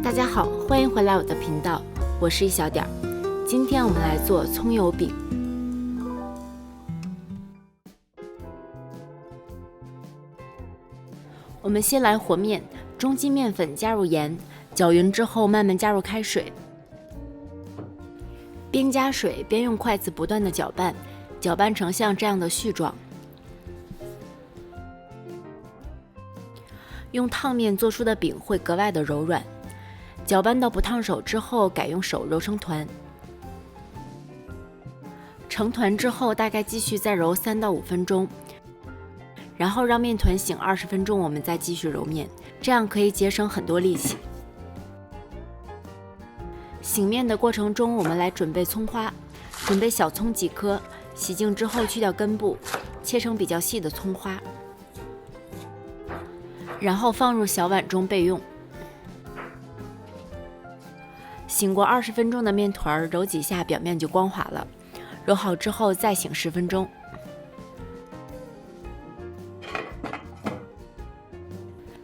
大家好，欢迎回来我的频道，我是一小点儿。今天我们来做葱油饼。我们先来和面，中筋面粉加入盐，搅匀之后慢慢加入开水，边加水边用筷子不断的搅拌，搅拌成像这样的絮状。用烫面做出的饼会格外的柔软，搅拌到不烫手之后，改用手揉成团。成团之后，大概继续再揉3到5分钟，然后让面团醒20分钟，我们再继续揉面，这样可以节省很多力气。醒面的过程中，我们来准备葱花，准备小葱几颗，洗净之后去掉根部，切成比较细的葱花。然后放入小碗中备用。醒过20分钟的面团，揉几下表面就光滑了。揉好之后再醒10分钟。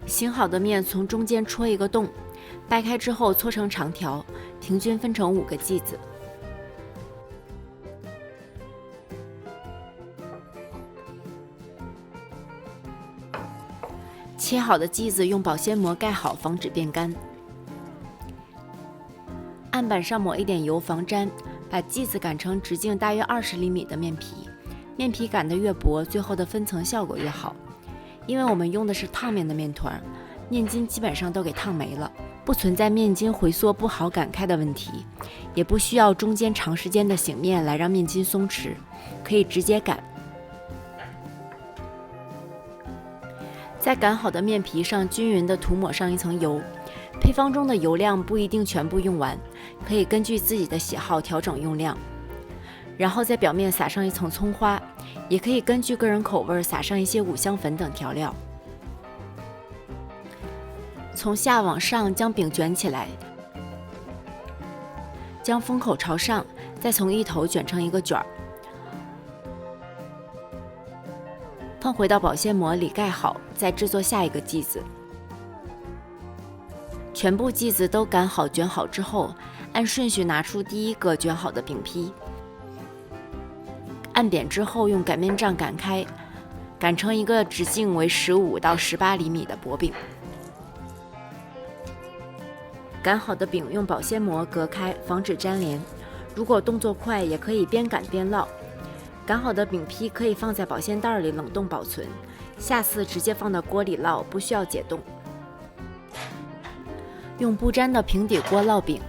醒好的面从中间戳一个洞，掰开之后搓成长条，平均分成5个剂子。切好的剂子用保鲜膜盖好，防止变干。案板上抹一点油防粘，把剂子擀成直径大约20厘米的面皮。面皮擀得越薄，最后的分层效果越好。因为我们用的是烫面的面团，面筋基本上都给烫没了，不存在面筋回缩不好擀开的问题，也不需要中间长时间的醒面来让面筋松弛，可以直接擀。在擀好的面皮上均匀地涂抹上一层油，配方中的油量不一定全部用完，可以根据自己的喜好调整用量。然后在表面撒上一层葱花，也可以根据个人口味撒上一些五香粉等调料。从下往上将饼卷起来，将封口朝上，再从一头卷成一个卷儿。放回到保鲜膜里盖好，再制作下一个剂子。全部剂子都擀好卷好之后，按顺序拿出第一个卷好的饼坯，按扁之后用擀面杖擀开，擀成一个直径为15到18厘米的薄饼。擀好的饼用保鲜膜隔开，防止粘连。如果动作快，也可以边擀边烙。擀好的饼坯可以放在保鲜袋里冷冻保存，下次直接放到锅里烙，不需要解冻。用不粘的平底锅烙饼，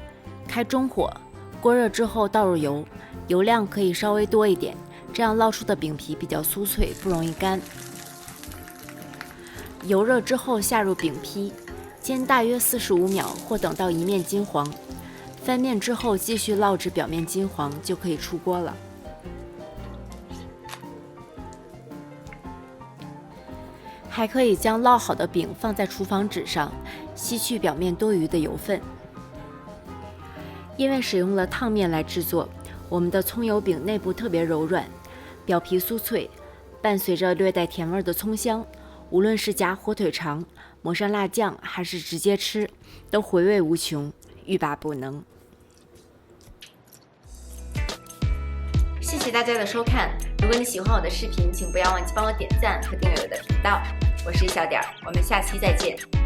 开中火，锅热之后倒入油，油量可以稍微多一点，这样烙出的饼皮比较酥脆，不容易干。油热之后下入饼坯，煎大约45秒，或等到一面金黄。翻面之后继续烙至表面金黄，就可以出锅了。还可以将烙好的饼放在厨房纸上，吸去表面多余的油分。因为使用了烫面来制作，我们的葱油饼内部特别柔软，表皮酥脆，伴随着略带甜味的葱香，无论是夹火腿肠、抹上辣酱，还是直接吃，都回味无穷，欲罢不能。谢谢大家的收看，如果你喜欢我的视频，请不要忘记帮我点赞和订阅我的频道。我是一小点儿，我们下期再见。